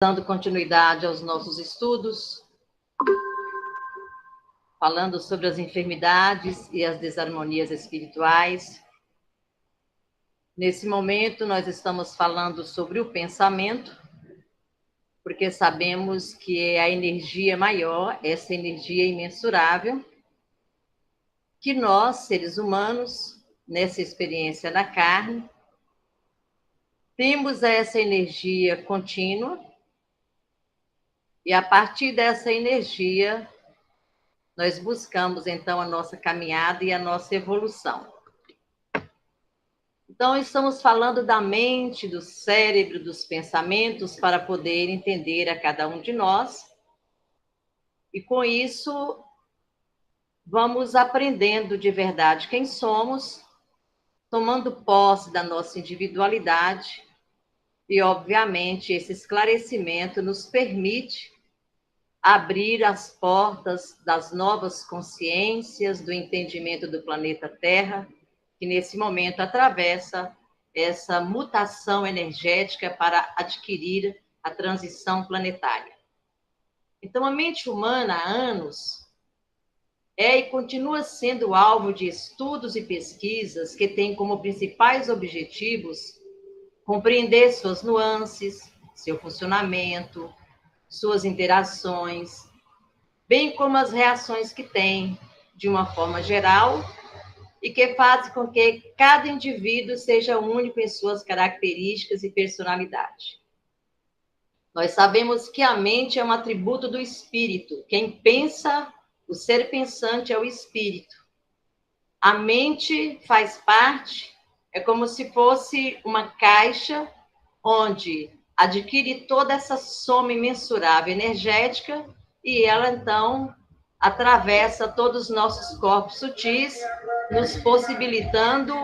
Dando continuidade aos nossos estudos, falando sobre as enfermidades e as desarmonias espirituais. Nesse momento, nós estamos falando sobre o pensamento, porque sabemos que é a energia maior, essa energia imensurável, que nós, seres humanos, nessa experiência na carne, temos essa energia contínua, e a partir dessa energia, nós buscamos, então, a nossa caminhada e a nossa evolução. Então, estamos falando da mente, do cérebro, dos pensamentos, para poder entender a cada um de nós. E, com isso, vamos aprendendo de verdade quem somos, tomando posse da nossa individualidade. E, obviamente, esse esclarecimento nos permite abrir as portas das novas consciências, do entendimento do planeta Terra, que nesse momento atravessa essa mutação energética para adquirir a transição planetária. Então, a mente humana, há anos, é e continua sendo alvo de estudos e pesquisas que têm como principais objetivos compreender suas nuances, seu funcionamento, suas interações, bem como as reações que tem, de uma forma geral, e que fazem com que cada indivíduo seja único em suas características e personalidade. Nós sabemos que a mente é um atributo do espírito. Quem pensa, o ser pensante é o espírito. A mente faz parte, é como se fosse uma caixa onde adquire toda essa soma imensurável energética e ela, então, atravessa todos os nossos corpos sutis, nos possibilitando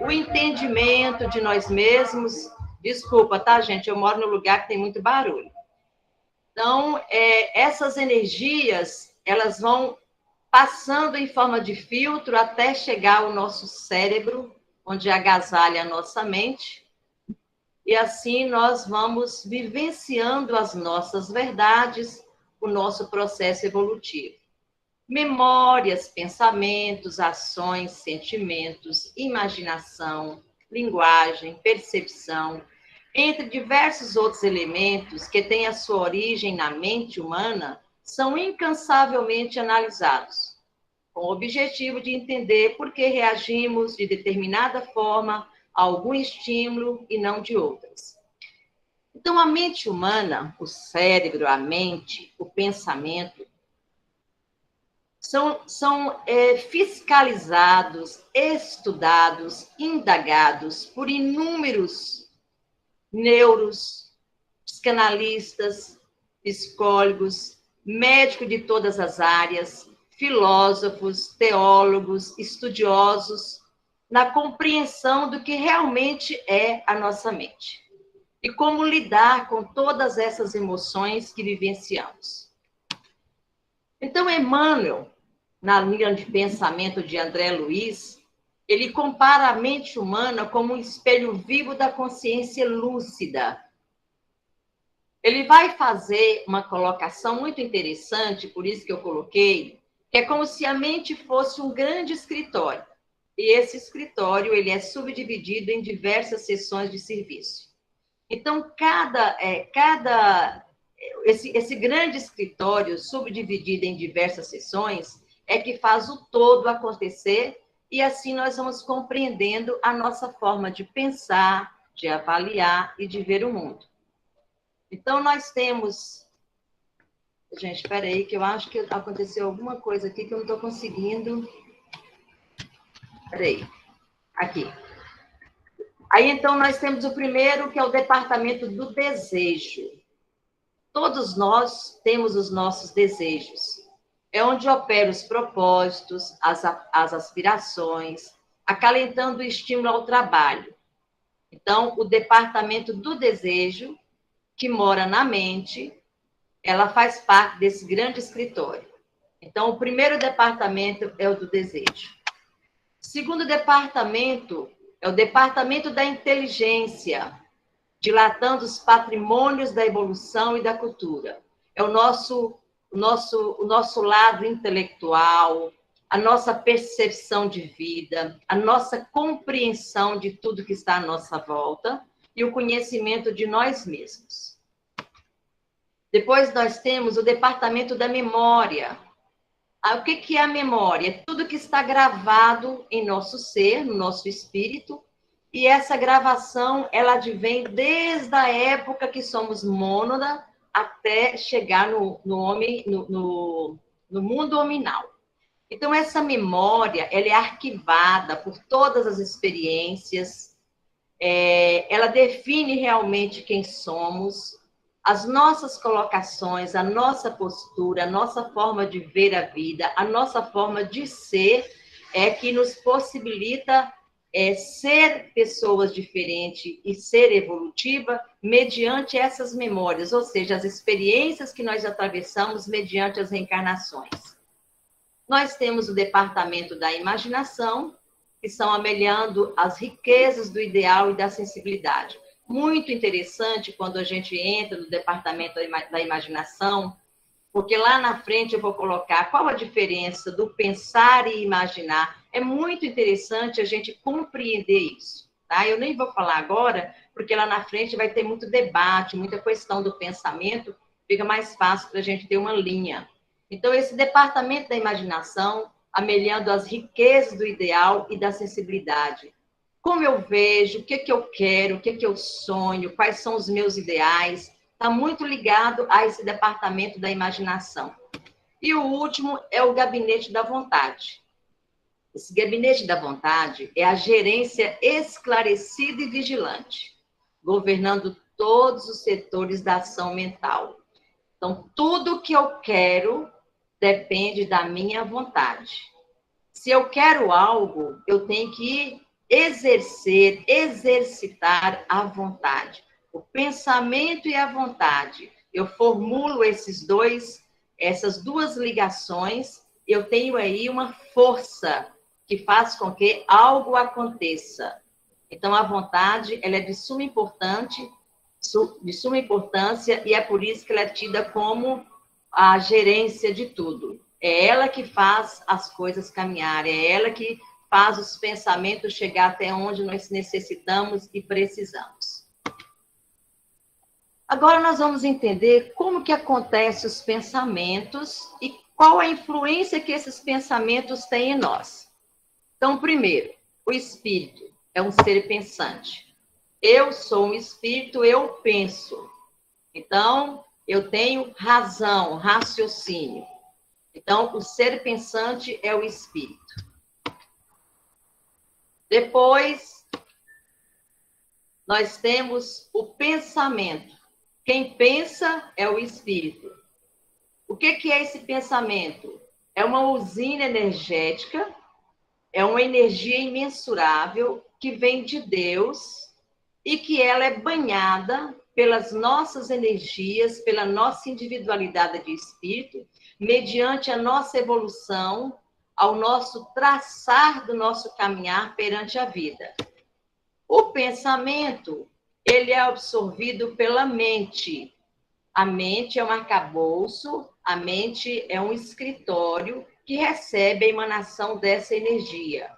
o entendimento de nós mesmos. Desculpa, tá, gente? Eu moro num lugar que tem muito barulho. Então, essas energias, elas vão passando em forma de filtro até chegar ao nosso cérebro, onde agasalha a nossa mente. E assim nós vamos vivenciando as nossas verdades, o nosso processo evolutivo. Memórias, pensamentos, ações, sentimentos, imaginação, linguagem, percepção, entre diversos outros elementos que têm a sua origem na mente humana, são incansavelmente analisados, com o objetivo de entender por que reagimos de determinada forma a algum estímulo e não de outras. Então, a mente humana, o cérebro, a mente, o pensamento, são fiscalizados, estudados, indagados por inúmeros neuros, psicanalistas, psicólogos, médicos de todas as áreas, filósofos, teólogos, estudiosos, na compreensão do que realmente é a nossa mente e como lidar com todas essas emoções que vivenciamos. Então, Emmanuel, na linha de pensamento de André Luiz, ele compara a mente humana como um espelho vivo da consciência lúcida. Ele vai fazer uma colocação muito interessante, por isso que eu coloquei, que é como se a mente fosse um grande escritório. E esse escritório, ele é subdividido em diversas seções de serviço. Então, esse grande escritório, subdividido em diversas seções, é que faz o todo acontecer, e assim nós vamos compreendendo a nossa forma de pensar, de avaliar e de ver o mundo. Então, nós temos... Gente, espera aí, que eu acho que aconteceu alguma coisa aqui que eu não estou conseguindo... Espera aí. Aqui. Aí, então, nós temos o primeiro, que é o departamento do desejo. Todos nós temos os nossos desejos. É onde operam os propósitos, as aspirações, acalentando o estímulo ao trabalho. Então, o departamento do desejo, que mora na mente, ela faz parte desse grande escritório. Então, o primeiro departamento é o do desejo. O segundo departamento é o departamento da inteligência, dilatando os patrimônios da evolução e da cultura. É o nosso lado intelectual, a nossa percepção de vida, a nossa compreensão de tudo que está à nossa volta e o conhecimento de nós mesmos. Depois nós temos o departamento da memória. O que é a memória? É tudo que está gravado em nosso ser, no nosso espírito, e essa gravação, ela advém desde a época que somos mônada até chegar no mundo hominal. Então, essa memória, ela é arquivada por todas as experiências, ela define realmente quem somos, as nossas colocações, a nossa postura, a nossa forma de ver a vida, a nossa forma de ser, é que nos possibilita ser pessoas diferentes e ser evolutiva mediante essas memórias, ou seja, as experiências que nós atravessamos mediante as reencarnações. Nós temos o departamento da imaginação, que são amelhando as riquezas do ideal e da sensibilidade. Muito interessante quando a gente entra no departamento da imaginação, porque lá na frente eu vou colocar qual a diferença do pensar e imaginar. É muito interessante a gente compreender isso, tá? Eu nem vou falar agora, porque lá na frente vai ter muito debate, muita questão do pensamento, fica mais fácil para a gente ter uma linha. Então, esse departamento da imaginação, amelhando as riquezas do ideal e da sensibilidade. Como eu vejo, o que eu quero, o que eu sonho, quais são os meus ideais, está muito ligado a esse departamento da imaginação. E o último é o gabinete da vontade. Esse gabinete da vontade é a gerência esclarecida e vigilante, governando todos os setores da ação mental. Então, tudo que eu quero depende da minha vontade. Se eu quero algo, eu tenho que exercitar a vontade. O pensamento e a vontade. Eu formulo essas duas ligações, eu tenho aí uma força que faz com que algo aconteça. Então, a vontade, ela é de suma importância, e é por isso que ela é tida como a gerência de tudo. É ela que faz as coisas caminharem, é ela que faz os pensamentos chegar até onde nós necessitamos e precisamos. Agora nós vamos entender como que acontecem os pensamentos e qual a influência que esses pensamentos têm em nós. Então, primeiro, o espírito é um ser pensante. Eu sou um espírito, eu penso. Então, eu tenho razão, raciocínio. Então, o ser pensante é o espírito. Depois, nós temos o pensamento. Quem pensa é o espírito. O que é esse pensamento? É uma usina energética, é uma energia imensurável que vem de Deus e que ela é banhada pelas nossas energias, pela nossa individualidade de espírito, mediante a nossa evolução, ao nosso traçar do nosso caminhar perante a vida. O pensamento, ele é absorvido pela mente. A mente é um arcabouço, a mente é um escritório que recebe a emanação dessa energia.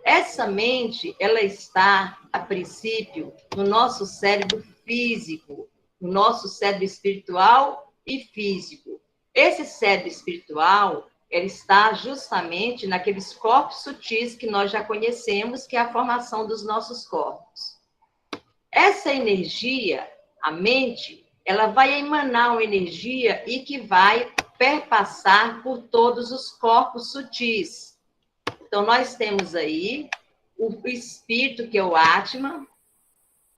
Essa mente, ela está, a princípio, no nosso cérebro físico, no nosso cérebro espiritual e físico. Esse cérebro espiritual, ele está justamente naqueles corpos sutis que nós já conhecemos, que é a formação dos nossos corpos. Essa energia, a mente, ela vai emanar uma energia e que vai perpassar por todos os corpos sutis. Então, nós temos aí o espírito, que é o Atma,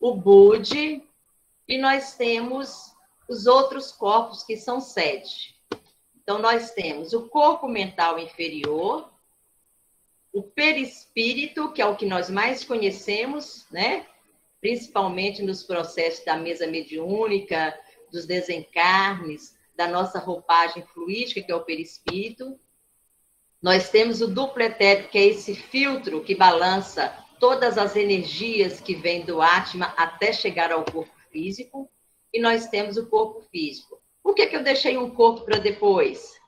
o Budi, e nós temos os outros corpos, que são 7. Então, nós temos o corpo mental inferior, o perispírito, que é o que nós mais conhecemos, né? Principalmente nos processos da mesa mediúnica, dos desencarnes, da nossa roupagem fluídica, que é o perispírito. Nós temos o duplo etérico, que é esse filtro que balança todas as energias que vêm do Atma até chegar ao corpo físico, e nós temos o corpo físico. Por que eu deixei um corpo para depois?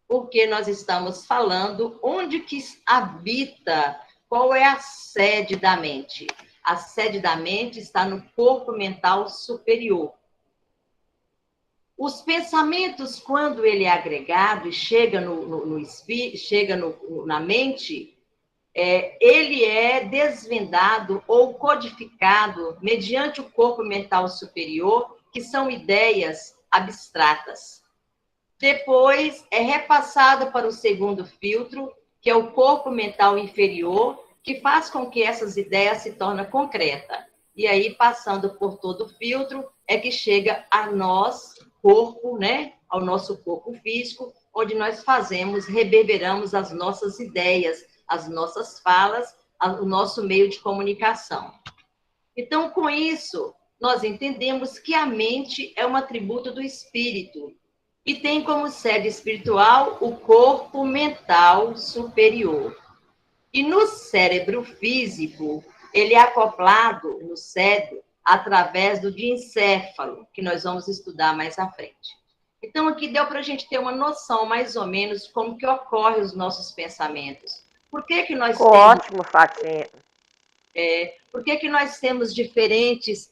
Porque nós estamos falando onde que habita, qual é a sede da mente. A sede da mente está no corpo mental superior. Os pensamentos, quando ele é agregado e chega na mente, ele é desvendado ou codificado mediante o corpo mental superior, que são ideias abstratas. Depois é repassado para o segundo filtro, que é o corpo mental inferior, que faz com que essas ideias se tornem concretas. E aí, passando por todo o filtro, é que chega a nós, corpo, né? Ao nosso corpo físico, onde nós reverberamos as nossas ideias, as nossas falas, o nosso meio de comunicação. Então, com isso, nós entendemos que a mente é um atributo do espírito e tem como sede espiritual o corpo mental superior. E no cérebro físico, ele é acoplado no cérebro através do diencéfalo, que nós vamos estudar mais à frente. Então, aqui deu para a gente ter uma noção, mais ou menos, como que ocorrem os nossos pensamentos. Por que que nós temos... Ótimo, Fatinha. Por que que nós temos diferentes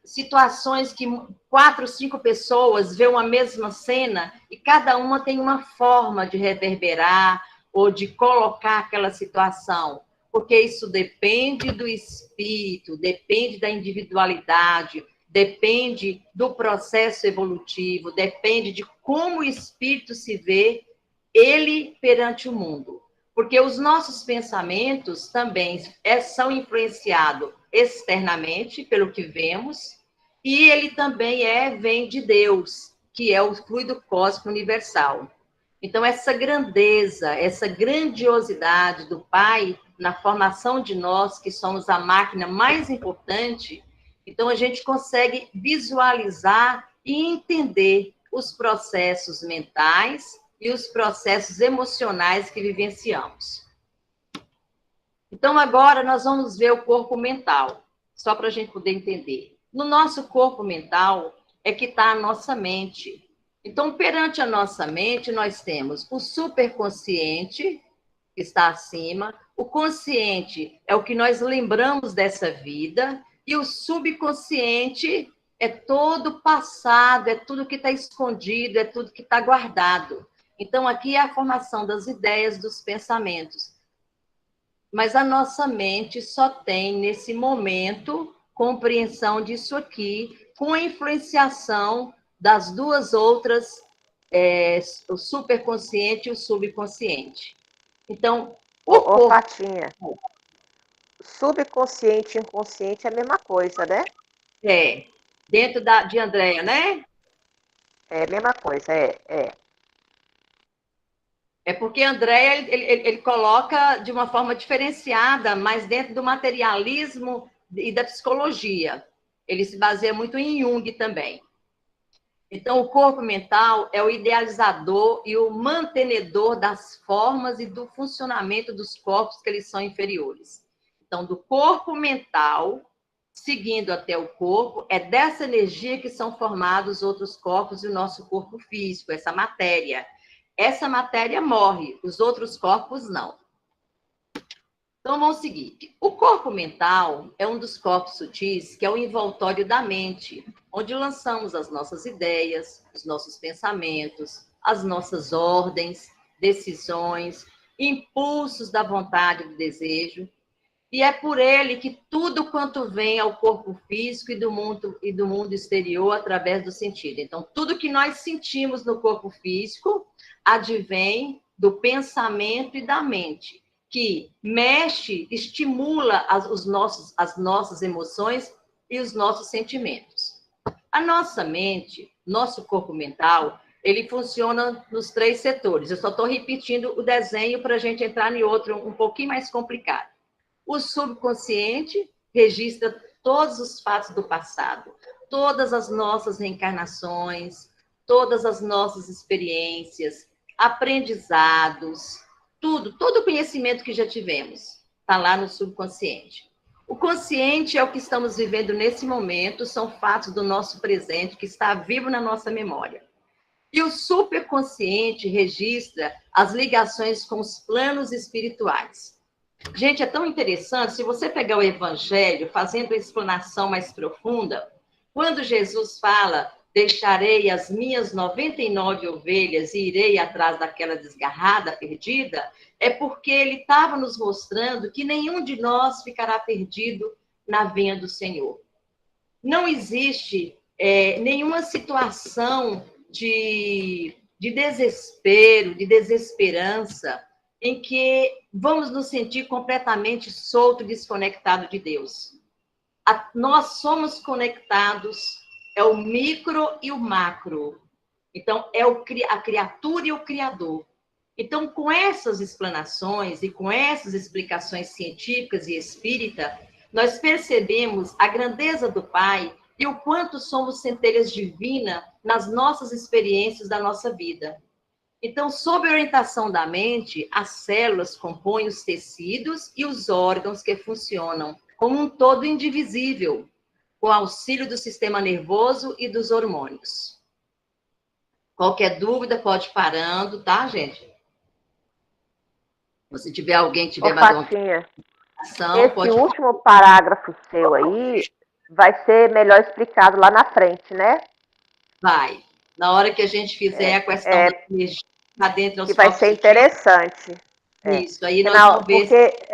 situações que 4, 5 pessoas vê uma mesma cena e cada uma tem uma forma de reverberar ou de colocar aquela situação? Porque isso depende do espírito, depende da individualidade, depende do processo evolutivo, depende de como o espírito se vê, ele perante o mundo. Porque os nossos pensamentos também são influenciados externamente pelo que vemos, e ele também vem de Deus, que é o fluido cósmico universal. Então, essa grandeza, essa grandiosidade do Pai na formação de nós, que somos a máquina mais importante, então a gente consegue visualizar e entender os processos mentais e os processos emocionais que vivenciamos. Então, agora nós vamos ver o corpo mental, só para a gente poder entender. No nosso corpo mental é que está a nossa mente. Então, perante a nossa mente, nós temos o superconsciente, que está acima, o consciente é o que nós lembramos dessa vida, e o subconsciente é todo o passado, é tudo que está escondido, é tudo que está guardado. Então, aqui é a formação das ideias, dos pensamentos. Mas a nossa mente só tem, nesse momento, compreensão disso aqui, com a influenciação das duas outras, o superconsciente e o subconsciente. Então, o corpo... Fatinha, subconsciente e inconsciente é a mesma coisa, né? Dentro de Andréia, né? É a mesma coisa, É porque Andréia, ele coloca de uma forma diferenciada, mas dentro do materialismo e da psicologia. Ele se baseia muito em Jung também. Então, o corpo mental é o idealizador e o mantenedor das formas e do funcionamento dos corpos que eles são inferiores. Então, do corpo mental, seguindo até o corpo, é dessa energia que são formados os outros corpos e o nosso corpo físico, essa matéria. Essa matéria morre, os outros corpos não. Então, vamos seguir. O corpo mental é um dos corpos sutis, que é o envoltório da mente, onde lançamos as nossas ideias, os nossos pensamentos, as nossas ordens, decisões, impulsos da vontade e do desejo. E é por ele que tudo quanto vem ao corpo físico e do mundo exterior através do sentido. Então, tudo que nós sentimos no corpo físico advém do pensamento e da mente, que mexe, estimula as nossas emoções e os nossos sentimentos. A nossa mente, nosso corpo mental, ele funciona nos 3 setores. Eu só estou repetindo o desenho para a gente entrar em outro um pouquinho mais complicado. O subconsciente registra todos os fatos do passado, todas as nossas reencarnações, todas as nossas experiências, aprendizados, todo o conhecimento que já tivemos. está lá no subconsciente. O consciente é o que estamos vivendo nesse momento, são fatos do nosso presente que está vivo na nossa memória. E o superconsciente registra as ligações com os planos espirituais. Gente, é tão interessante, se você pegar o Evangelho, fazendo a explanação mais profunda, quando Jesus fala, deixarei as minhas 99 ovelhas e irei atrás daquela desgarrada, perdida, é porque ele estava nos mostrando que nenhum de nós ficará perdido na vinha do Senhor. Não existe nenhuma situação de desespero, de desesperança, em que vamos nos sentir completamente solto, desconectado de Deus. Nós somos conectados, é o micro e o macro. Então, é a criatura e o Criador. Então, com essas explanações e com essas explicações científicas e espírita, nós percebemos a grandeza do Pai e o quanto somos centelhas divinas nas nossas experiências da nossa vida. Então, sob a orientação da mente, as células compõem os tecidos e os órgãos que funcionam como um todo indivisível, com auxílio do sistema nervoso e dos hormônios. Qualquer dúvida, pode ir parando, tá, gente? Se tiver alguém que tiver mais Fatinha, uma esse último parágrafo seu aí vai ser melhor explicado lá na frente, né? Vai. Na hora que a gente fizer a questão da energia lá dentro aos que vai ser interessante. Isso, aí nós vamos ver. Porque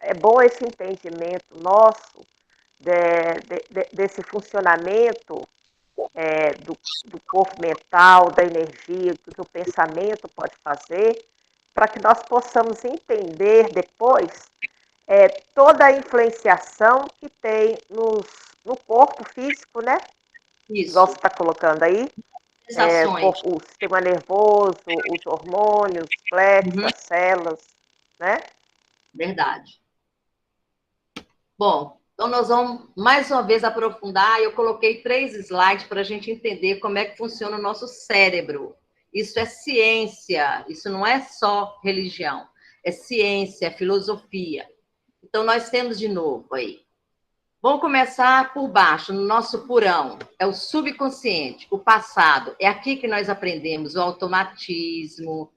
é bom esse entendimento nosso desse funcionamento do corpo mental, da energia, do que o pensamento pode fazer, para que nós possamos entender depois toda a influenciação que tem no corpo físico, né? Isso. Igual você está colocando aí. O sistema nervoso, os hormônios, os plexos, as células, né? Verdade. Bom, então nós vamos mais uma vez aprofundar. Eu coloquei 3 slides para a gente entender como é que funciona o nosso cérebro. Isso é ciência, isso não é só religião, é ciência, é filosofia. Então nós temos de novo aí. Vamos começar por baixo, no nosso purão. É o subconsciente, o passado. É aqui que nós aprendemos o automatismo,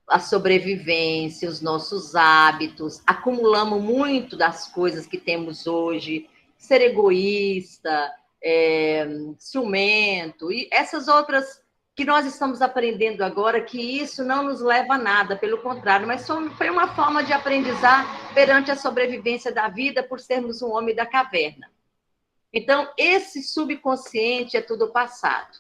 a sobrevivência, os nossos hábitos. Acumulamos muito das coisas que temos hoje. Ser egoísta, ciumento, e essas outras que nós estamos aprendendo agora, que isso não nos leva a nada, pelo contrário, mas foi uma forma de aprendizar perante a sobrevivência da vida por sermos um homem da caverna. Então, esse subconsciente é tudo passado.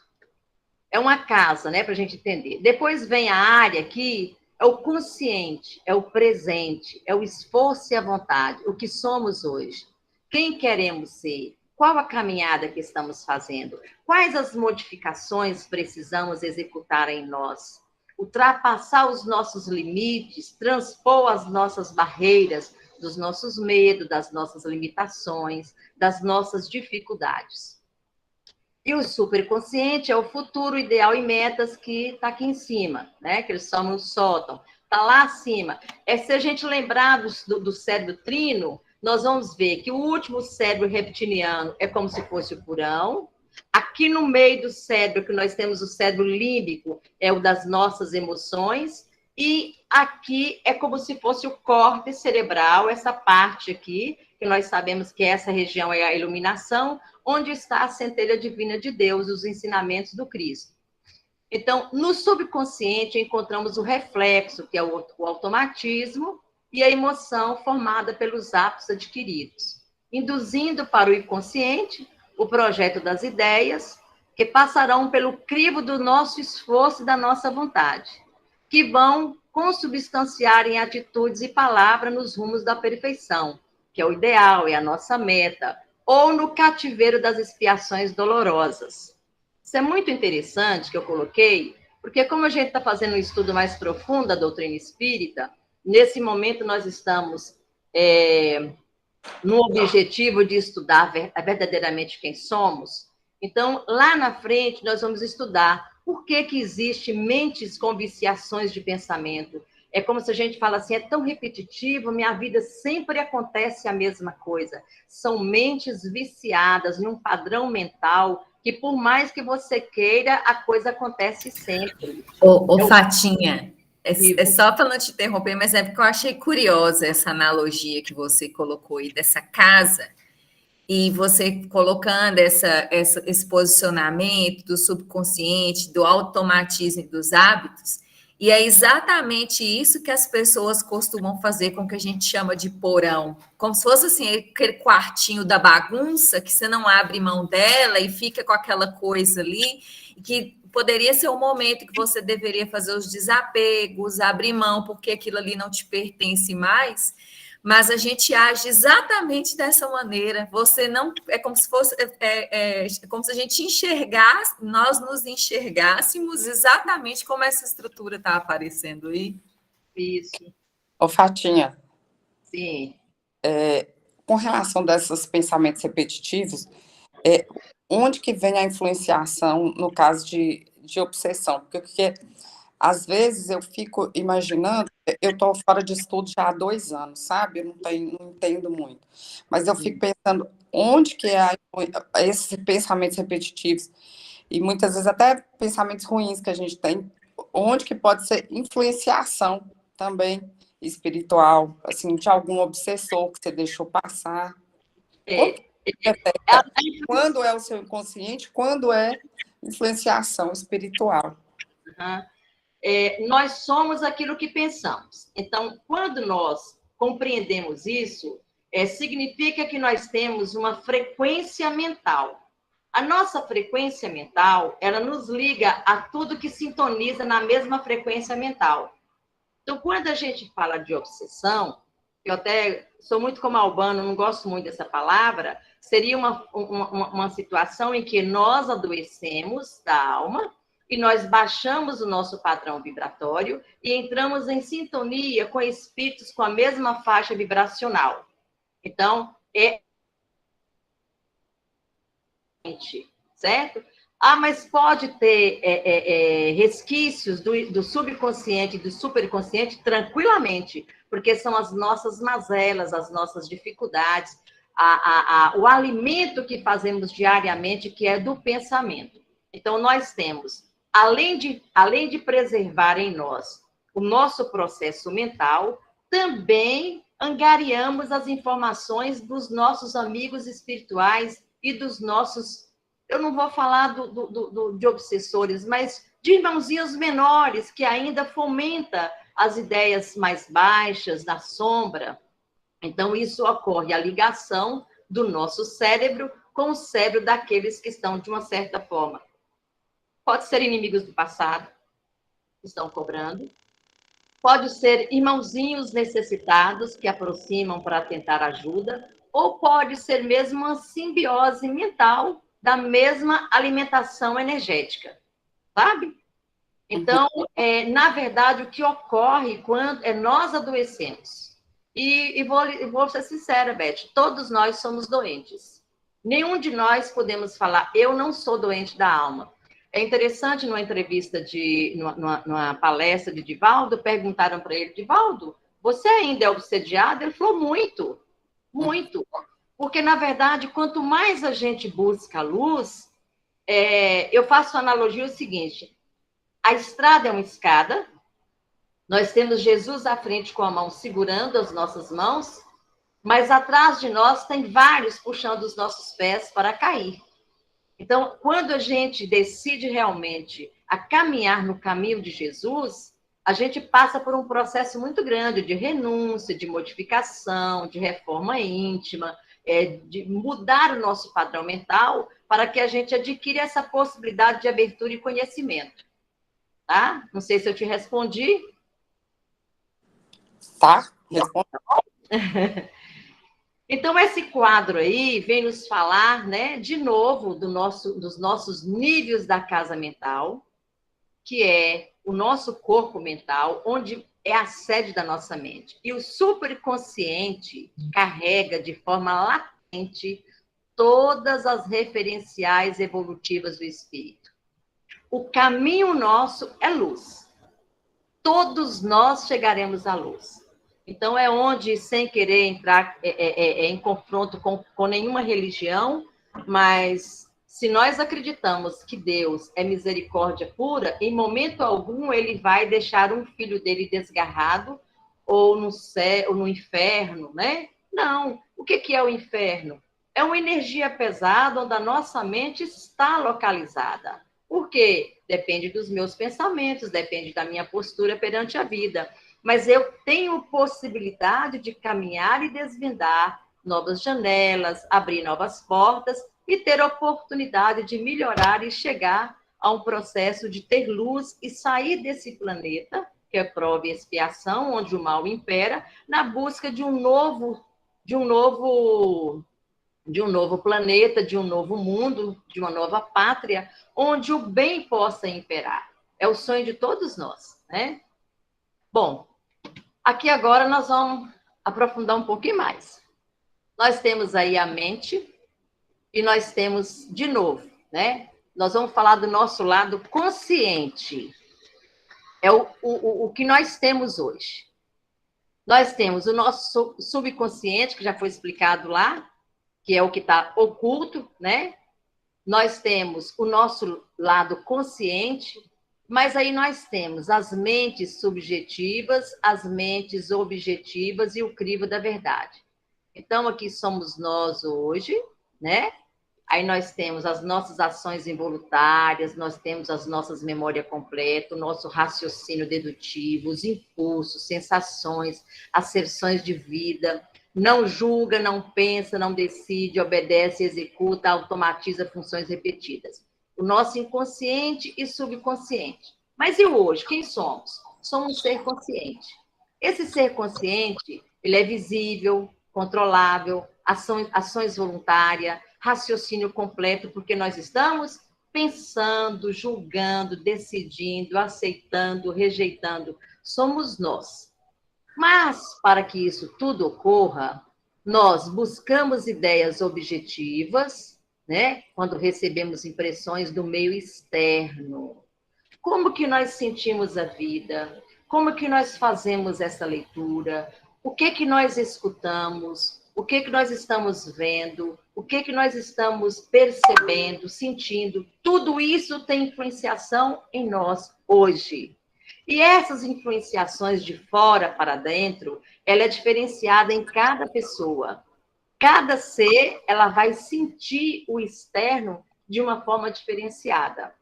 É uma casa, né, para a gente entender. Depois vem a área aqui, é o consciente, é o presente, é o esforço e a vontade, o que somos hoje. Quem queremos ser? Qual a caminhada que estamos fazendo? Quais as modificações precisamos executar em nós? Ultrapassar os nossos limites, transpor as nossas barreiras, dos nossos medos, das nossas limitações, das nossas dificuldades. E o superconsciente é o futuro, ideal e metas que está aqui em cima, né? Que eles chamam no sótão. Está lá acima. Se a gente lembrar do cérebro trino, nós vamos ver que o último cérebro reptiliano é como se fosse o purão. Aqui no meio do cérebro, que nós temos o cérebro límbico, é o das nossas emoções. E aqui é como se fosse o córtex cerebral, essa parte aqui, que nós sabemos que essa região é a iluminação, onde está a centelha divina de Deus, os ensinamentos do Cristo. Então, no subconsciente, encontramos o reflexo, que é o automatismo, e a emoção formada pelos hábitos adquiridos, induzindo para o inconsciente o projeto das ideias, que passarão pelo crivo do nosso esforço e da nossa vontade, que vão consubstanciar em atitudes e palavras nos rumos da perfeição, que é o ideal, é a nossa meta, ou no cativeiro das expiações dolorosas. Isso é muito interessante que eu coloquei, porque como a gente está fazendo um estudo mais profundo da doutrina espírita, nesse momento nós estamos no objetivo de estudar verdadeiramente quem somos. Então, lá na frente, nós vamos estudar por que existem mentes com viciações de pensamento, É como se a gente fala assim, é tão repetitivo, minha vida sempre acontece a mesma coisa. São mentes viciadas num padrão mental que, por mais que você queira, a coisa acontece sempre. Ô, É o Fatinha, é vivo. só para não te interromper, mas é porque eu achei curiosa essa analogia que você colocou aí dessa casa, e você colocando esse posicionamento do subconsciente, do automatismo e dos hábitos, e é exatamente isso que as pessoas costumam fazer com o que a gente chama de porão, como se fosse assim, aquele quartinho da bagunça que você não abre mão dela e fica com aquela coisa ali, que poderia ser o momento que você deveria fazer os desapegos, abrir mão, porque aquilo ali não te pertence mais, mas a gente age exatamente dessa maneira. Você não é como se fosse como se a gente enxergasse, nós nos enxergássemos exatamente como essa estrutura está aparecendo aí. Isso, Ô, Fatinha, sim. com relação desses pensamentos repetitivos, onde que vem a influenciação no caso de obsessão? Porque às vezes eu fico imaginando, eu estou fora de estudo já há 2 anos, sabe? Eu não entendo muito. Mas eu fico pensando onde que esses pensamentos repetitivos, e muitas vezes até pensamentos ruins que a gente tem, onde que pode ser influenciação também espiritual, assim, de algum obsessor que você deixou passar. Como É, que você detecta quando é o seu inconsciente, quando é influenciação espiritual? nós somos aquilo que pensamos. Então, quando nós compreendemos isso, significa que nós temos uma frequência mental. A nossa frequência mental, ela nos liga a tudo que sintoniza na mesma frequência mental. Então, quando a gente fala de obsessão, eu até sou muito como Albano, não gosto muito dessa palavra, seria uma situação em que nós adoecemos da alma e nós baixamos o nosso padrão vibratório e entramos em sintonia com espíritos com a mesma faixa vibracional. Então, certo? Ah, mas pode ter resquícios do subconsciente e do superconsciente tranquilamente, porque são as nossas mazelas, as nossas dificuldades, o alimento que fazemos diariamente, que é do pensamento. Então, nós temos, além de preservar em nós o nosso processo mental, também angariamos as informações dos nossos amigos espirituais e dos nossos, eu não vou falar de obsessores, mas de irmãozinhos menores, que ainda fomenta as ideias mais baixas, da sombra. Então, isso ocorre, a ligação do nosso cérebro com o cérebro daqueles que estão, de uma certa forma, pode ser inimigos do passado, que estão cobrando, pode ser irmãozinhos necessitados que aproximam para tentar ajuda, ou pode ser mesmo uma simbiose mental da mesma alimentação energética, sabe? Então, na verdade, o que ocorre quando nós adoecemos, e vou ser sincera, Beth, todos nós somos doentes. Nenhum de nós podemos falar, eu não sou doente da alma. É interessante, numa entrevista, numa palestra de Divaldo, perguntaram para ele, Divaldo, você ainda é obsediado? Ele falou, muito, muito. Porque, na verdade, quanto mais a gente busca a luz, eu faço a analogia o seguinte, a estrada é uma escada, nós temos Jesus à frente com a mão segurando as nossas mãos, mas atrás de nós tem vários puxando os nossos pés para cair. Então, quando a gente decide realmente a caminhar no caminho de Jesus, a gente passa por um processo muito grande de renúncia, de modificação, de reforma íntima, de mudar o nosso padrão mental para que a gente adquira essa possibilidade de abertura e conhecimento. Tá? Não sei se eu te respondi. Tá? Responde. Então, esse quadro aí vem nos falar, né, de novo, dos nossos níveis da casa mental, que é o nosso corpo mental, onde é a sede da nossa mente. E o superconsciente carrega de forma latente todas as referenciais evolutivas do espírito. O caminho nosso é luz. todos nós chegaremos à luz. Então, é onde, sem querer entrar em confronto com nenhuma religião, mas se nós acreditamos que Deus é misericórdia pura, em momento algum ele vai deixar um filho dele desgarrado, ou no céu, ou no inferno, né? Não. O que é o inferno? É uma energia pesada onde a nossa mente está localizada. Por quê? Depende dos meus pensamentos, depende da minha postura perante a vida. Mas eu tenho possibilidade de caminhar e desvendar novas janelas, abrir novas portas e ter oportunidade de melhorar e chegar a um processo de ter luz e sair desse planeta, que é prova e expiação, onde o mal impera, na busca de um novo planeta, de um novo mundo, de uma nova pátria, onde o bem possa imperar. É o sonho de todos nós, né? Bom, aqui agora nós vamos aprofundar um pouquinho mais. Nós temos aí a mente e nós temos, de novo, né? Nós vamos falar do nosso lado consciente. É o que nós temos hoje. Nós temos o nosso subconsciente, que já foi explicado lá, que é o que está oculto, né? Nós temos o nosso lado consciente, mas aí nós temos as mentes subjetivas, as mentes objetivas e o crivo da verdade. Então, aqui somos nós hoje, né? Aí nós temos as nossas ações involuntárias, nós temos as nossas memórias completas, o nosso raciocínio dedutivo, os impulsos, sensações, asserções de vida, não julga, não pensa, não decide, obedece, executa, automatiza funções repetidas. O nosso inconsciente e subconsciente. Mas e hoje? Quem somos? Somos um ser consciente. Esse ser consciente, ele é visível, controlável, ações voluntárias, raciocínio completo, porque nós estamos pensando, julgando, decidindo, aceitando, rejeitando. Somos nós. Mas, para que isso tudo ocorra, nós buscamos ideias objetivas, né? Quando recebemos impressões do meio externo. Como que nós sentimos a vida? Como que nós fazemos essa leitura? O que nós escutamos? O que nós estamos vendo? O que nós estamos percebendo, sentindo? Tudo isso tem influenciação em nós hoje. E essas influenciações de fora para dentro, ela é diferenciada em cada pessoa. Cada ser, ela vai sentir o externo de uma forma diferenciada.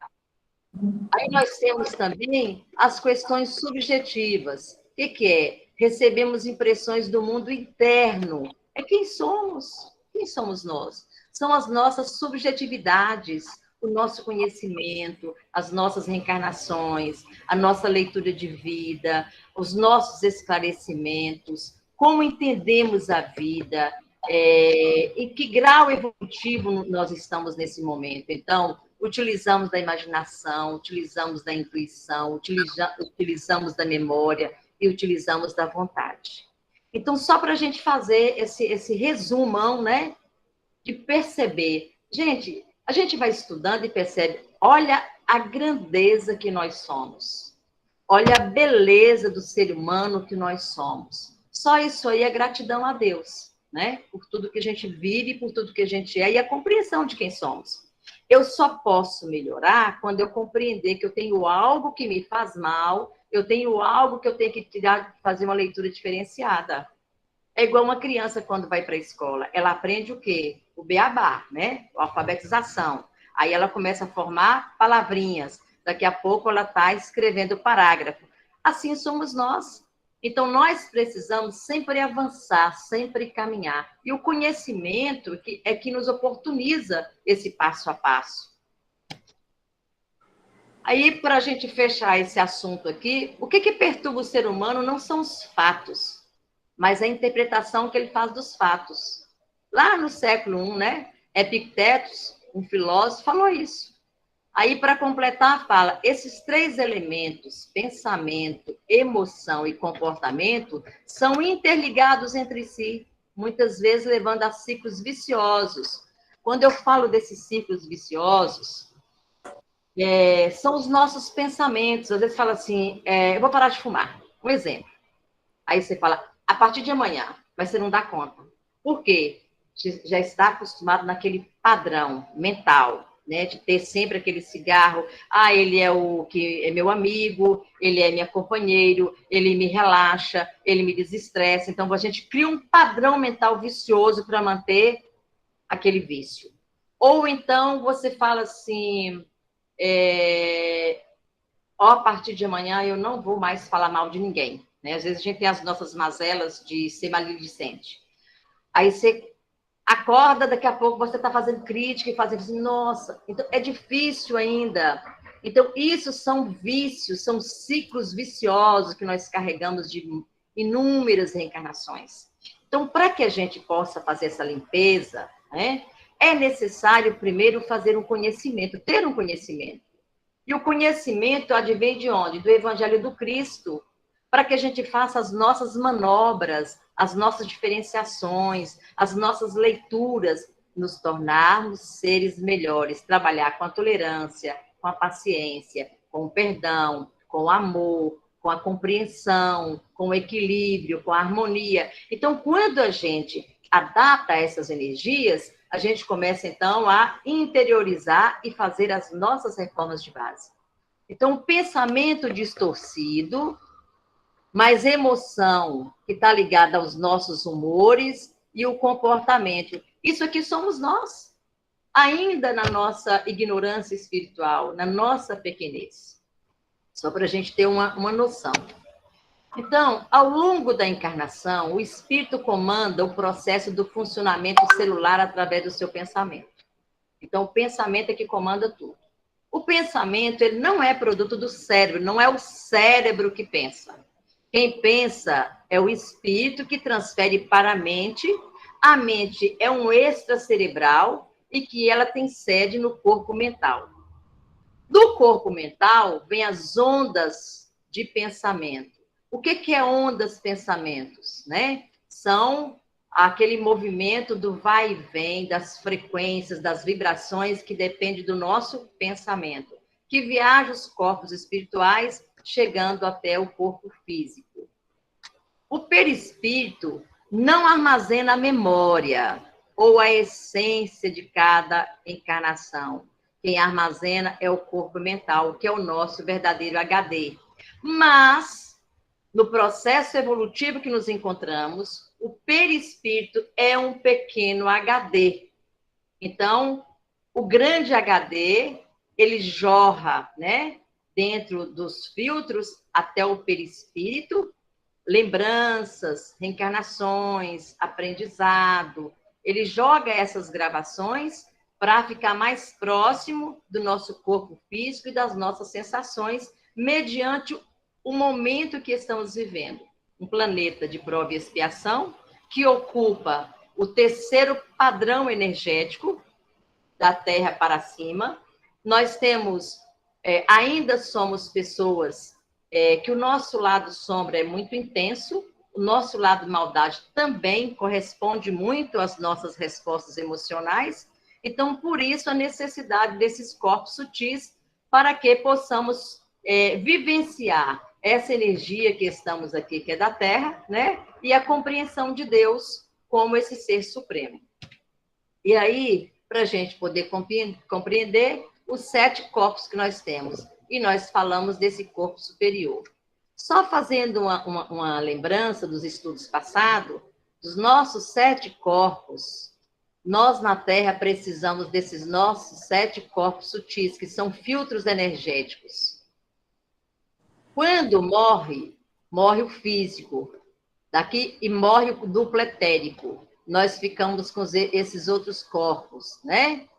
Aí nós temos também as questões subjetivas. O que é? Recebemos impressões do mundo interno. É quem somos. Quem somos nós? São as nossas subjetividades, o nosso conhecimento, as nossas reencarnações, a nossa leitura de vida, os nossos esclarecimentos, como entendemos a vida, em que grau evolutivo nós estamos nesse momento. Então, utilizamos da imaginação, utilizamos da intuição, utilizamos da memória e utilizamos da vontade. Então, só para a gente fazer esse resumão, né, de perceber. Gente, a gente vai estudando e percebe, olha a grandeza que nós somos. Olha a beleza do ser humano que nós somos. Só isso aí é gratidão a Deus, né? Por tudo que a gente vive, por tudo que a gente é e a compreensão de quem somos. Eu só posso melhorar quando eu compreender que eu tenho algo que me faz mal, eu tenho algo que eu tenho que tirar, fazer uma leitura diferenciada. É igual uma criança quando vai para a escola. Ela aprende o quê? O beabá, né? A alfabetização. Aí ela começa a formar palavrinhas. Daqui a pouco ela está escrevendo parágrafo. Assim somos nós. Então, nós precisamos sempre avançar, sempre caminhar. E o conhecimento é que nos oportuniza esse passo a passo. Aí, para a gente fechar esse assunto aqui, o que perturba o ser humano não são os fatos, mas a interpretação que ele faz dos fatos. Lá no século I, né, Epictetus, um filósofo, falou isso. Aí, para completar, fala, esses três elementos, pensamento, emoção e comportamento, são interligados entre si, muitas vezes levando a ciclos viciosos. Quando eu falo desses ciclos viciosos, são os nossos pensamentos. Às vezes fala assim, eu vou parar de fumar. Um exemplo. Aí você fala, a partir de amanhã, mas você não dá conta. Por quê? Você já está acostumado naquele padrão mental, né? De ter sempre aquele cigarro. Ah, ele é o que é meu amigo, ele é meu companheiro, ele me relaxa, ele me desestressa. Então, a gente cria um padrão mental vicioso para manter aquele vício. Ou então você fala assim, a partir de amanhã eu não vou mais falar mal de ninguém. Né? Às vezes a gente tem as nossas mazelas de ser maledicente. Aí você acorda, daqui a pouco você está fazendo crítica e fazendo assim, nossa, então é difícil ainda. Então, isso são vícios, são ciclos viciosos que nós carregamos de inúmeras reencarnações. Então, para que a gente possa fazer essa limpeza, né, é necessário primeiro fazer um conhecimento, ter um conhecimento. E o conhecimento advém de onde? Do Evangelho do Cristo, para que a gente faça as nossas manobras, as nossas diferenciações, as nossas leituras, nos tornarmos seres melhores, trabalhar com a tolerância, com a paciência, com o perdão, com o amor, com a compreensão, com o equilíbrio, com a harmonia. Então, quando a gente adapta essas energias, a gente começa, então, a interiorizar e fazer as nossas reformas de base. Então, o pensamento distorcido, mais emoção, que está ligada aos nossos humores e o comportamento. Isso aqui somos nós, ainda na nossa ignorância espiritual, na nossa pequenez. Só para a gente ter uma noção. Então, ao longo da encarnação, o espírito comanda o processo do funcionamento celular através do seu pensamento. Então, o pensamento é que comanda tudo. O pensamento, ele não é produto do cérebro, não é o cérebro que pensa. Quem pensa é o espírito que transfere para a mente. A mente é um extracerebral e que ela tem sede no corpo mental. Do corpo mental vem as ondas de pensamento. O que é ondas pensamentos, né? São aquele movimento do vai e vem, das frequências, das vibrações que depende do nosso pensamento, que viaja os corpos espirituais, chegando até o corpo físico. O perispírito não armazena a memória ou a essência de cada encarnação. Quem armazena é o corpo mental, que é o nosso verdadeiro HD. Mas, no processo evolutivo que nos encontramos, o perispírito é um pequeno HD. Então, o grande HD, ele jorra, né, dentro dos filtros até o perispírito, lembranças, reencarnações, aprendizado. Ele joga essas gravações para ficar mais próximo do nosso corpo físico e das nossas sensações, mediante o momento que estamos vivendo. Um planeta de prova e expiação, que ocupa o terceiro padrão energético, da Terra para cima. Nós temos, ainda somos pessoas que o nosso lado sombra é muito intenso, o nosso lado maldade também corresponde muito às nossas respostas emocionais. Então, por isso, a necessidade desses corpos sutis para que possamos vivenciar essa energia que estamos aqui, que é da Terra, né? E a compreensão de Deus como esse ser supremo. E aí, para a gente poder compreender os 7 corpos que nós temos. E nós falamos desse corpo superior. Só fazendo uma lembrança dos estudos passados, dos nossos 7 corpos, nós na Terra precisamos desses nossos 7 corpos sutis, que são filtros energéticos. Quando morre o físico, daqui, e morre o duplo etérico. Nós ficamos com esses outros corpos, né?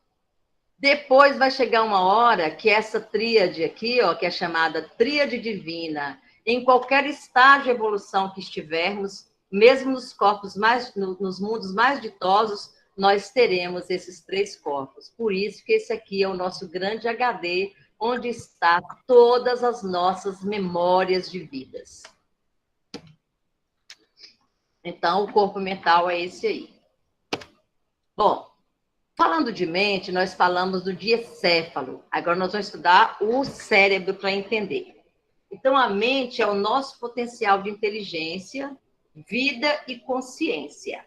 Depois vai chegar uma hora que essa tríade aqui, ó, que é chamada tríade divina, em qualquer estágio de evolução que estivermos, mesmo nos corpos nos mundos mais ditosos, nós teremos esses 3 corpos. Por isso que esse aqui é o nosso grande HD, onde está todas as nossas memórias de vidas. Então, o corpo mental é esse aí. Bom, Falando de mente, nós falamos do diencéfalo. Agora nós vamos estudar o cérebro para entender. Então, a mente é o nosso potencial de inteligência, vida e consciência.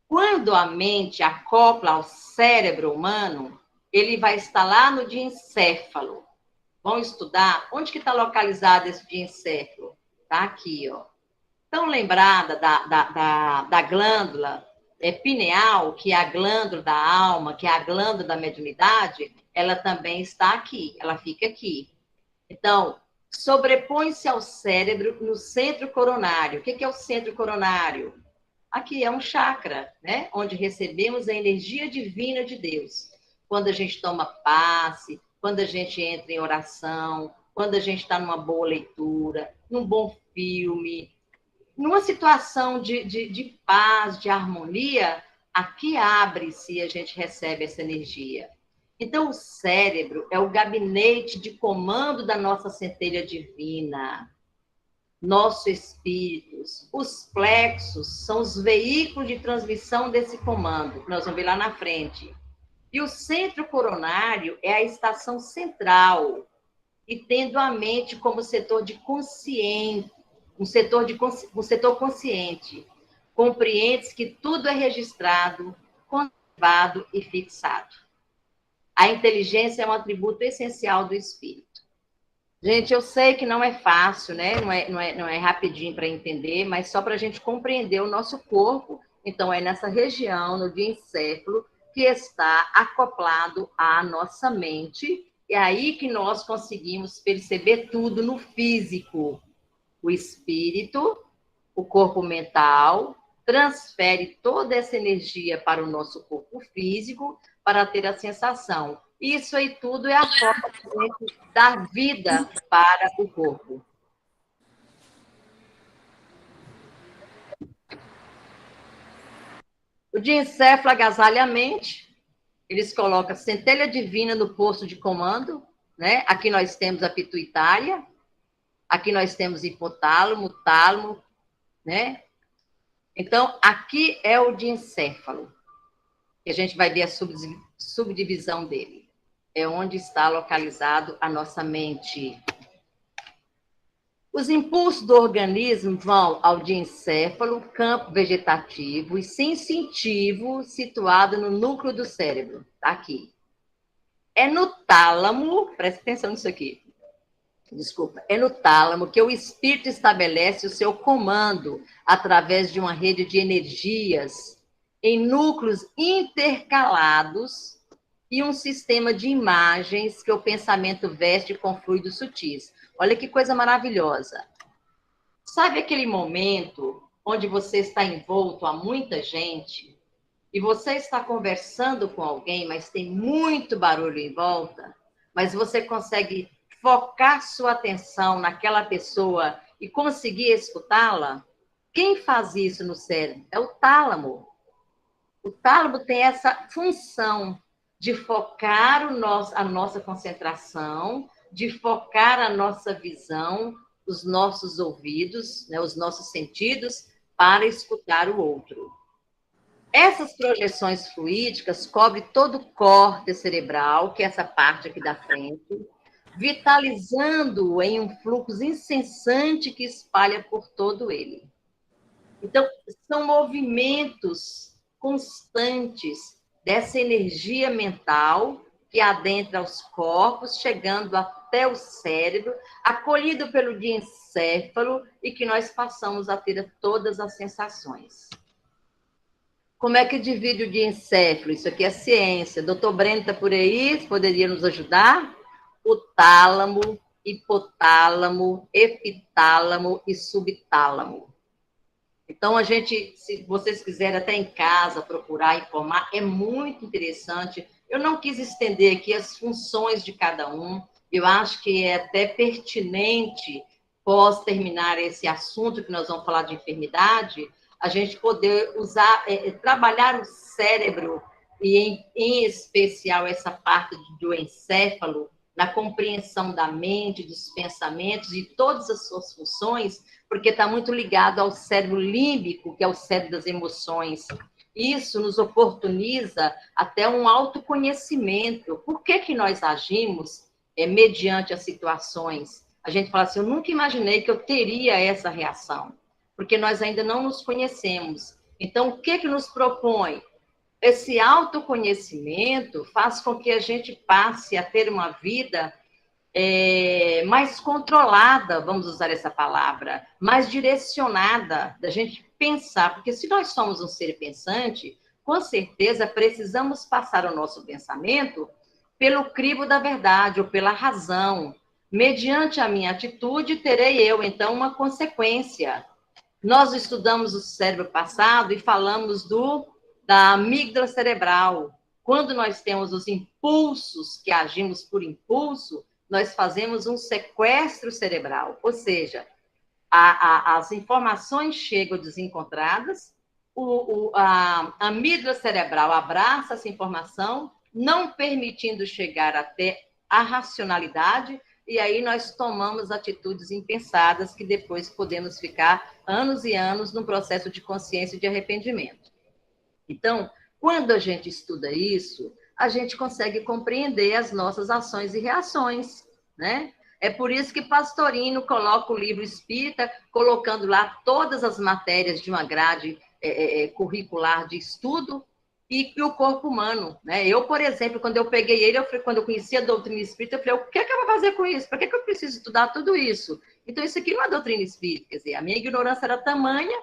Quando a mente acopla ao cérebro humano, ele vai estar lá no diencéfalo. Vamos estudar onde que está localizado esse diencéfalo? Está aqui, ó. Estão lembrada da glândula pineal, que é a glândula da alma, que é a glândula da mediunidade? Ela também está aqui, ela fica aqui. Então, sobrepõe-se ao cérebro no centro coronário. O que é o centro coronário? Aqui é um chakra, né? Onde recebemos a energia divina de Deus. Quando a gente toma passe, quando a gente entra em oração, quando a gente está numa boa leitura, num bom filme, numa situação de paz, de harmonia, aqui abre-se e a gente recebe essa energia. Então, o cérebro é o gabinete de comando da nossa centelha divina. Nossos espíritos, os plexos, são os veículos de transmissão desse comando, que nós vamos ver lá na frente. E o centro coronário é a estação central, e tendo a mente como setor de consciência, um setor consciente. Compreende-se que tudo é registrado, conservado e fixado. A inteligência é um atributo essencial do espírito. Gente, eu sei que não é fácil, né? Não é rapidinho para entender, mas só para a gente compreender o nosso corpo. Então, é nessa região, no diencéfalo, que está acoplado à nossa mente. É aí que nós conseguimos perceber tudo no físico. O espírito, o corpo mental, transfere toda essa energia para o nosso corpo físico para ter a sensação. Isso aí tudo é a forma de dar vida para o corpo. O diencéfalo agasalha a mente, eles colocam a centelha divina no posto de comando, né? Aqui nós temos a pituitária, aqui nós temos hipotálamo, tálamo, né? Então, aqui é o diencéfalo, que a gente vai ver a subdivisão dele. É onde está localizado a nossa mente. Os impulsos do organismo vão ao diencéfalo, campo vegetativo e sensitivo, situado no núcleo do cérebro. Tá aqui. É no tálamo, presta atenção nisso aqui. Desculpa, é no tálamo que o espírito estabelece o seu comando através de uma rede de energias em núcleos intercalados e um sistema de imagens que o pensamento veste com fluidos sutis. Olha que coisa maravilhosa. Sabe aquele momento onde você está envolto a muita gente e você está conversando com alguém, mas tem muito barulho em volta, mas você consegue focar sua atenção naquela pessoa e conseguir escutá-la? Quem faz isso no cérebro? É o tálamo. O tálamo tem essa função de focar a nossa concentração, de focar a nossa visão, os nossos ouvidos, né, os nossos sentidos, para escutar o outro. Essas projeções fluídicas cobrem todo o córtex cerebral, que é essa parte aqui da frente, vitalizando-o em um fluxo incessante que espalha por todo ele. Então, são movimentos constantes dessa energia mental que adentra os corpos, chegando até o cérebro, acolhido pelo diencéfalo, e que nós passamos a ter todas as sensações. Como é que divide o diencéfalo? Isso aqui é ciência. Doutor Breno está por aí, poderia nos ajudar? O tálamo, hipotálamo, epitálamo e subtálamo. Então, se vocês quiserem até em casa procurar informar, é muito interessante. Eu não quis estender aqui as funções de cada um. Eu acho que é até pertinente, pós terminar esse assunto que nós vamos falar de enfermidade, a gente poder trabalhar o cérebro, e em especial essa parte do encéfalo, na compreensão da mente, dos pensamentos e todas as suas funções, porque está muito ligado ao cérebro límbico, que é o cérebro das emoções. isso nos oportuniza até um autoconhecimento. Por que que nós agimos mediante as situações? A gente fala assim, eu nunca imaginei que eu teria essa reação, porque nós ainda não nos conhecemos. Então, o que que nos propõe? Esse autoconhecimento faz com que a gente passe a ter uma vida mais controlada, vamos usar essa palavra, mais direcionada, da gente pensar, porque se nós somos um ser pensante, com certeza precisamos passar o nosso pensamento pelo crivo da verdade ou pela razão. Mediante a minha atitude, terei eu, então, uma consequência. Nós estudamos o cérebro passado e falamos da amígdala cerebral. Quando nós temos os impulsos, que agimos por impulso, nós fazemos um sequestro cerebral, ou seja, as informações chegam desencontradas, a amígdala cerebral abraça essa informação, não permitindo chegar até a racionalidade, e aí nós tomamos atitudes impensadas que depois podemos ficar anos e anos num processo de consciência e de arrependimento. Então, quando a gente estuda isso, a gente consegue compreender as nossas ações e reações, né? É por isso que Pastorino coloca o livro espírita, colocando lá todas as matérias de uma grade curricular de estudo e o corpo humano, né? Eu, por exemplo, quando eu peguei ele, quando eu conhecia a doutrina espírita, eu falei, o que é que eu vou fazer com isso? Para que eu preciso estudar tudo isso? Então, isso aqui não é doutrina espírita, quer dizer, a minha ignorância era tamanha,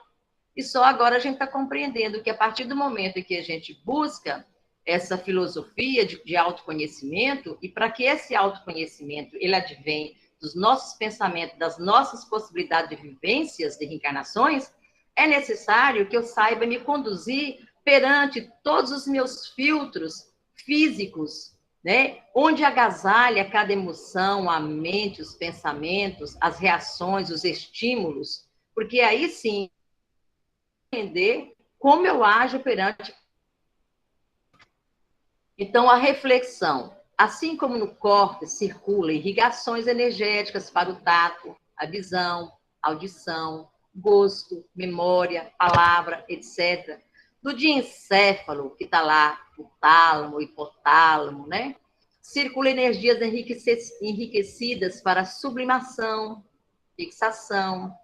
e só agora a gente está compreendendo que a partir do momento em que a gente busca essa filosofia de autoconhecimento, e para que esse autoconhecimento ele advém dos nossos pensamentos, das nossas possibilidades de vivências, de reencarnações, é necessário que eu saiba me conduzir perante todos os meus filtros físicos, né? Onde agasalha cada emoção, a mente, os pensamentos, as reações, os estímulos, porque aí sim entender como eu ajo perante. Então, a reflexão, assim como no córtex circula irrigações energéticas para o tato, a visão, audição, gosto, memória, palavra, etc. Do diencéfalo, que está lá, o tálamo, hipotálamo, né? Circula energias enriquecidas para sublimação, fixação,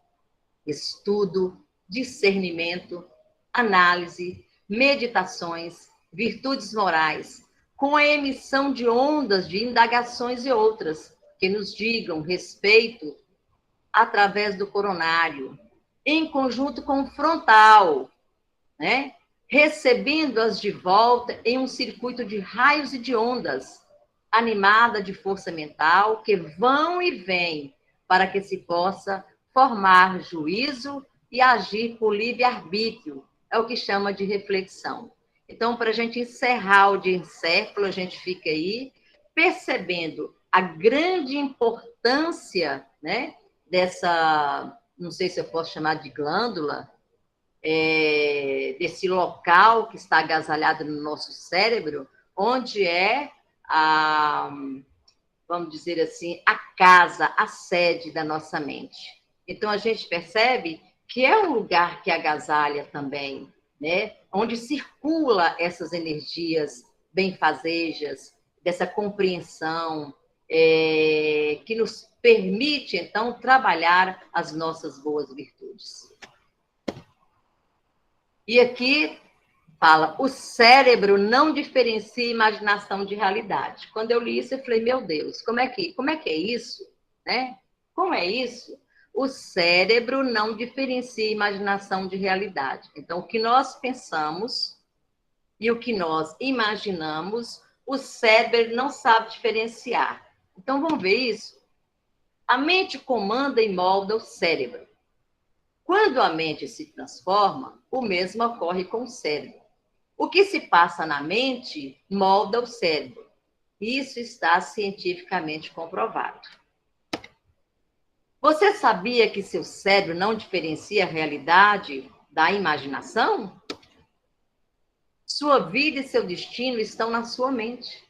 estudo, discernimento, análise, meditações, virtudes morais, com a emissão de ondas de indagações e outras que nos digam respeito através do coronário, em conjunto com o frontal, né? Recebendo-as de volta em um circuito de raios e de ondas, animada de força mental, que vão e vêm para que se possa formar juízo e agir por livre-arbítrio. É o que chama de reflexão. Então, para a gente encerrar o diencéfalo, a gente fica aí percebendo a grande importância, né, dessa, não sei se eu posso chamar de glândula, desse local que está agasalhado no nosso cérebro, onde é vamos dizer assim, a casa, a sede da nossa mente. Então, a gente percebe que é um lugar que agasalha também, né? Onde circula essas energias benfazejas, dessa compreensão, que nos permite, então, trabalhar as nossas boas virtudes. E aqui fala, o cérebro não diferencia imaginação de realidade. Quando eu li isso, eu falei, meu Deus, como é que é isso? Né? Como é isso? O cérebro não diferencia imaginação de realidade. Então, o que nós pensamos e o que nós imaginamos, o cérebro não sabe diferenciar. Então, vamos ver isso? A mente comanda e molda o cérebro. Quando a mente se transforma, o mesmo ocorre com o cérebro. O que se passa na mente molda o cérebro. Isso está cientificamente comprovado. Você sabia que seu cérebro não diferencia a realidade da imaginação? Sua vida e seu destino estão na sua mente.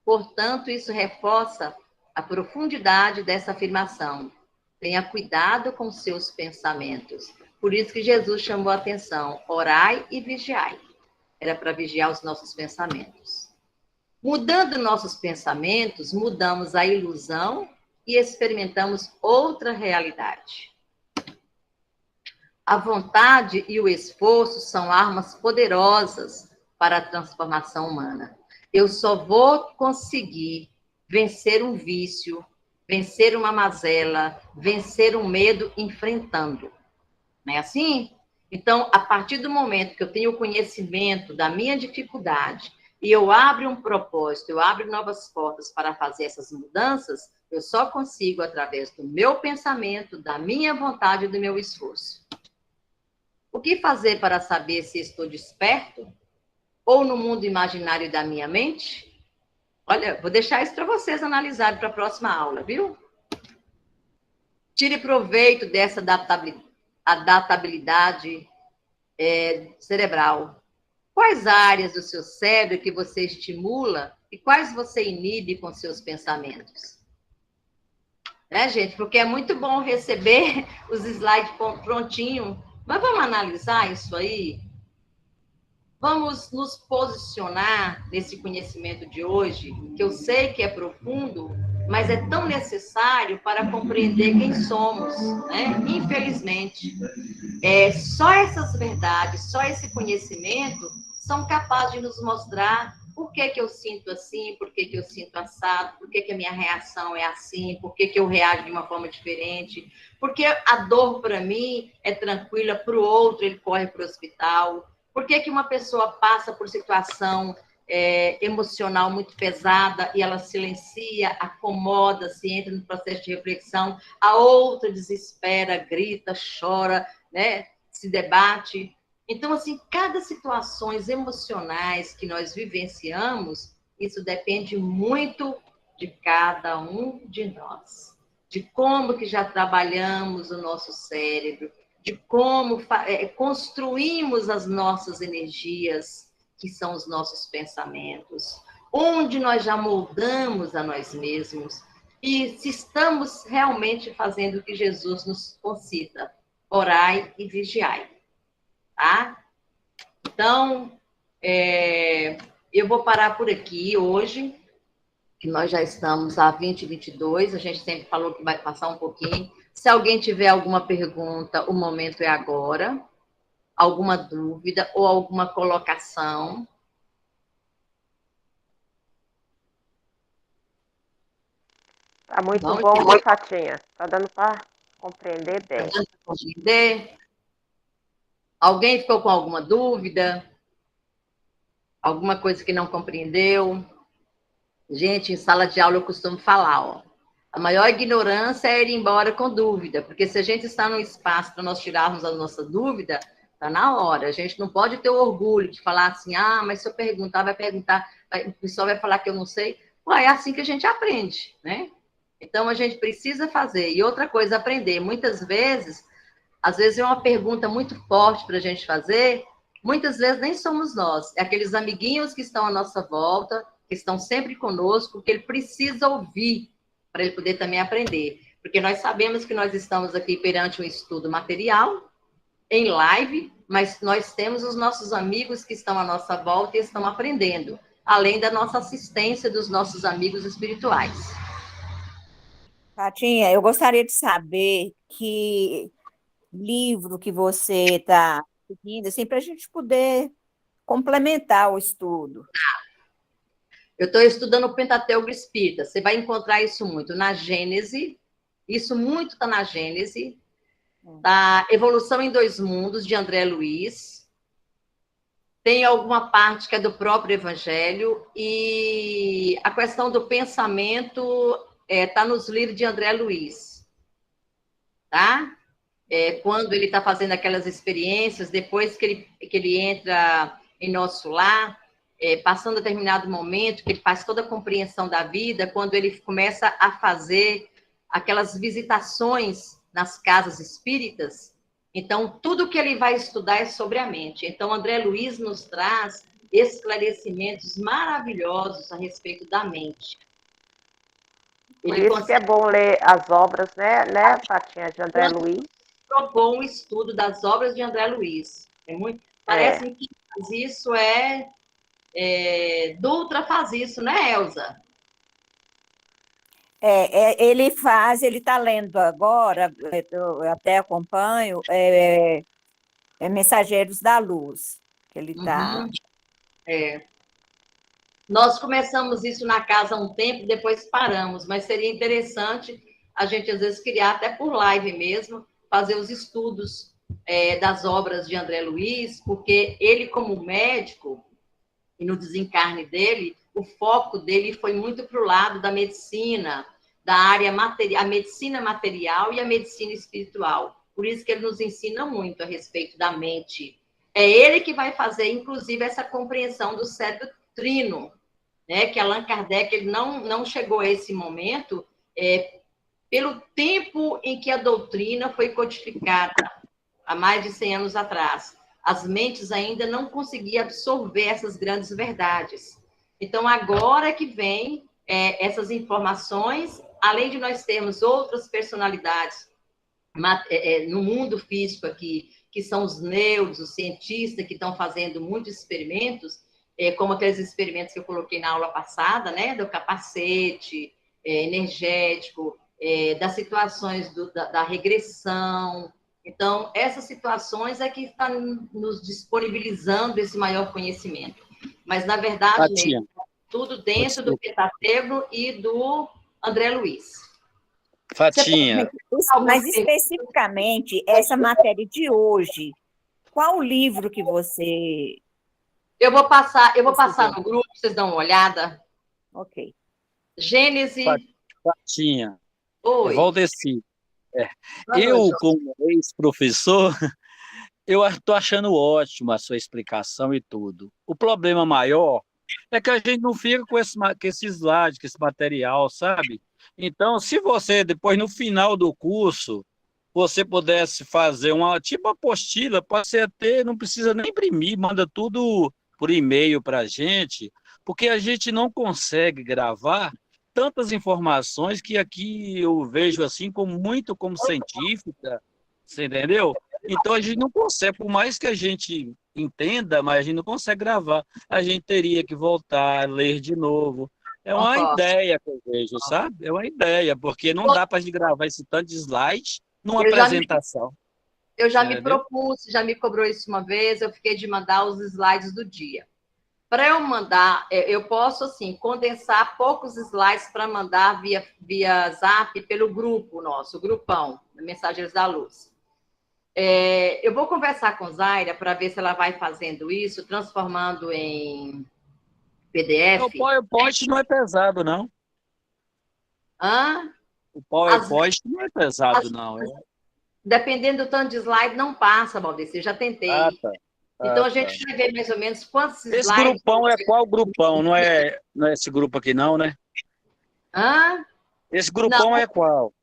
Portanto, isso reforça a profundidade dessa afirmação. Tenha cuidado com seus pensamentos. Por isso que Jesus chamou a atenção, orai e vigiai. era para vigiar os nossos pensamentos. Mudando nossos pensamentos, mudamos a ilusão e experimentamos outra realidade. A vontade e o esforço são armas poderosas para a transformação humana. Eu só vou conseguir vencer um vício, vencer uma mazela, vencer um medo enfrentando. Não é assim? Então, a partir do momento que eu tenho conhecimento da minha dificuldade e eu abro um propósito, eu abro novas portas para fazer essas mudanças, eu só consigo através do meu pensamento, da minha vontade e do meu esforço. O que fazer para saber se estou desperto ou no mundo imaginário da minha mente? Olha, vou deixar isso para vocês analisarem para a próxima aula, viu? Tire proveito dessa adaptabilidade cerebral. Quais áreas do seu cérebro que você estimula e quais você inibe com seus pensamentos? Né, gente? Porque é muito bom receber os slides prontinhos. Mas vamos analisar isso aí? Vamos nos posicionar nesse conhecimento de hoje, que eu sei que é profundo, mas é tão necessário para compreender quem somos, né? Infelizmente, só essas verdades, só esse conhecimento são capazes de nos mostrar por que eu sinto assim, por que eu sinto assado, por que a minha reação é assim, por que eu reajo de uma forma diferente, porque a dor para mim é tranquila, para o outro ele corre para o hospital, por que uma pessoa passa por situação emocional muito pesada e ela silencia, acomoda-se, entra no processo de reflexão, a outra desespera, grita, chora, né, se debate. Então, assim, cada situações emocionais que nós vivenciamos, isso depende muito de cada um de nós, de como que já trabalhamos o nosso cérebro, de como construímos as nossas energias, que são os nossos pensamentos, onde nós já moldamos a nós mesmos, e se estamos realmente fazendo o que Jesus nos concita, orai e vigiai, tá? Então, eu vou parar por aqui hoje, que nós já estamos a 20h22, a gente sempre falou que vai passar um pouquinho. Se alguém tiver alguma pergunta, o momento é agora. Alguma dúvida ou alguma colocação? Tá muito bom, Fatinha. Tá dando para compreender bem. Tá dando para compreender? Alguém ficou com alguma dúvida? Alguma coisa que não compreendeu? Gente, em sala de aula eu costumo falar, ó. A maior ignorância é ir embora com dúvida, porque se a gente está no espaço para nós tirarmos a nossa dúvida, está na hora. A gente não pode ter o orgulho de falar assim, mas se eu perguntar, o pessoal vai falar que eu não sei. Ué, é assim que a gente aprende, né? Então, a gente precisa fazer. E outra coisa, aprender. Muitas vezes, às vezes é uma pergunta muito forte para a gente fazer, muitas vezes nem somos nós. É aqueles amiguinhos que estão à nossa volta, que estão sempre conosco, que ele precisa ouvir para ele poder também aprender. Porque nós sabemos que nós estamos aqui perante um estudo material, em live, mas nós temos os nossos amigos que estão à nossa volta e estão aprendendo, além da nossa assistência dos nossos amigos espirituais. Patinha, eu gostaria de saber que livro que você está seguindo, assim, para a gente poder complementar o estudo. Eu estou estudando o Pentateuco Espírita. Você vai encontrar isso muito na Gênese. Isso muito está na Gênese. Da Evolução em Dois Mundos, de André Luiz. Tem alguma parte que é do próprio Evangelho. E a questão do pensamento está nos livros de André Luiz. Tá? Quando ele está fazendo aquelas experiências, depois que ele entra em nosso lar, passando determinado momento, que ele faz toda a compreensão da vida, quando ele começa a fazer aquelas visitações nas casas espíritas, então, tudo que ele vai estudar é sobre a mente. Então, André Luiz nos traz esclarecimentos maravilhosos a respeito da mente. Por isso que é bom ler as obras, né, Patinha, de André Luiz. Propõe um estudo das obras de André Luiz. Parece que isso Dutra faz isso, né, Elza? Ele está lendo agora, eu até acompanho, Mensageiros da Luz, que ele está... Uhum. Nós começamos isso na casa há um tempo, depois paramos, mas seria interessante a gente, às vezes, criar, até por live mesmo, fazer os estudos das obras de André Luiz, porque ele, como médico, e no desencarne dele, o foco dele foi muito para o lado da medicina, da área material, a medicina material e a medicina espiritual. Por isso que ele nos ensina muito a respeito da mente. É ele que vai fazer, inclusive, essa compreensão do cérebro trino, né? Que Allan Kardec ele não chegou a esse momento pelo tempo em que a doutrina foi codificada, há mais de 100 anos atrás. As mentes ainda não conseguiam absorver essas grandes verdades. Então, agora que vem essas informações, além de nós termos outras personalidades no mundo físico aqui, que são os neuros, os cientistas que estão fazendo muitos experimentos, como aqueles experimentos que eu coloquei na aula passada, né, do capacete energético, das situações da regressão. Então, essas situações é que estão nos disponibilizando esse maior conhecimento. Mas, na verdade, Ney, tudo dentro do Petatebro e do André Luiz. Fatinha. Mas, especificamente, essa matéria de hoje, qual livro que você... Eu vou passar no grupo, vocês dão uma olhada. Ok. Gênese... Fatinha. Oi. Valdeci. Eu, como ex-professor, eu estou achando ótimo a sua explicação e tudo. O problema maior é que a gente não fica com esse slide, com esse material, sabe? Então, se você, depois, no final do curso, você pudesse fazer uma, tipo apostila, pode ser até, não precisa nem imprimir, manda tudo por e-mail para a gente, porque a gente não consegue gravar tantas informações que aqui eu vejo assim como científica, você entendeu? Então a gente não consegue, por mais que a gente entenda, mas a gente não consegue gravar. A gente teria que voltar, ler de novo. É uma ideia que eu vejo, sabe? É uma ideia, porque não dá para a gente gravar esse tanto de slide numa apresentação. Eu já me propus, já me cobrou isso uma vez, eu fiquei de mandar os slides do dia. Para eu mandar, eu posso, assim, condensar poucos slides para mandar via Zap pelo grupo nosso, o grupão, Mensageiros da Luz. Eu vou conversar com Zaira para ver se ela vai fazendo isso, transformando em PDF. O PowerPoint não é pesado, não. Hã? O PowerPoint não é pesado, não. Dependendo do tanto de slide, não passa, Valdeci, já tentei. Tá. Então, a gente vai ver mais ou menos quantos slides... Esse grupão é qual grupão? Não é esse grupo aqui, não, né? Hã? Esse grupão é qual?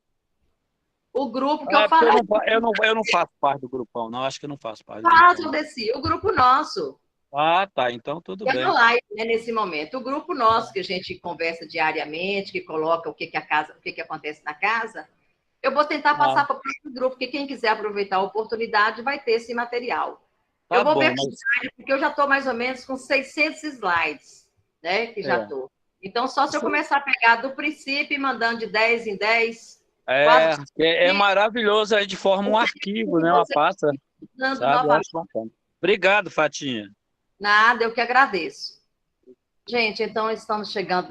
O grupo que eu falei... Eu não faço parte do grupão, não. Acho que eu não faço parte do grupão. Valdeci, o grupo nosso. Tá. Então tudo bem. Na live, né, nesse momento. O grupo nosso, que a gente conversa diariamente, que coloca o que acontece na casa, eu vou tentar passar para o próprio grupo, porque quem quiser aproveitar a oportunidade vai ter esse material. Eu vou ver porque eu já estou mais ou menos com 600 slides, né? Que já estou. Então, só se eu começar a pegar do princípio e mandando de 10 em 10. É maravilhoso, a gente forma um arquivo, né? Uma pasta. Obrigado, Fatinha. Nada, eu que agradeço. Gente, então estamos chegando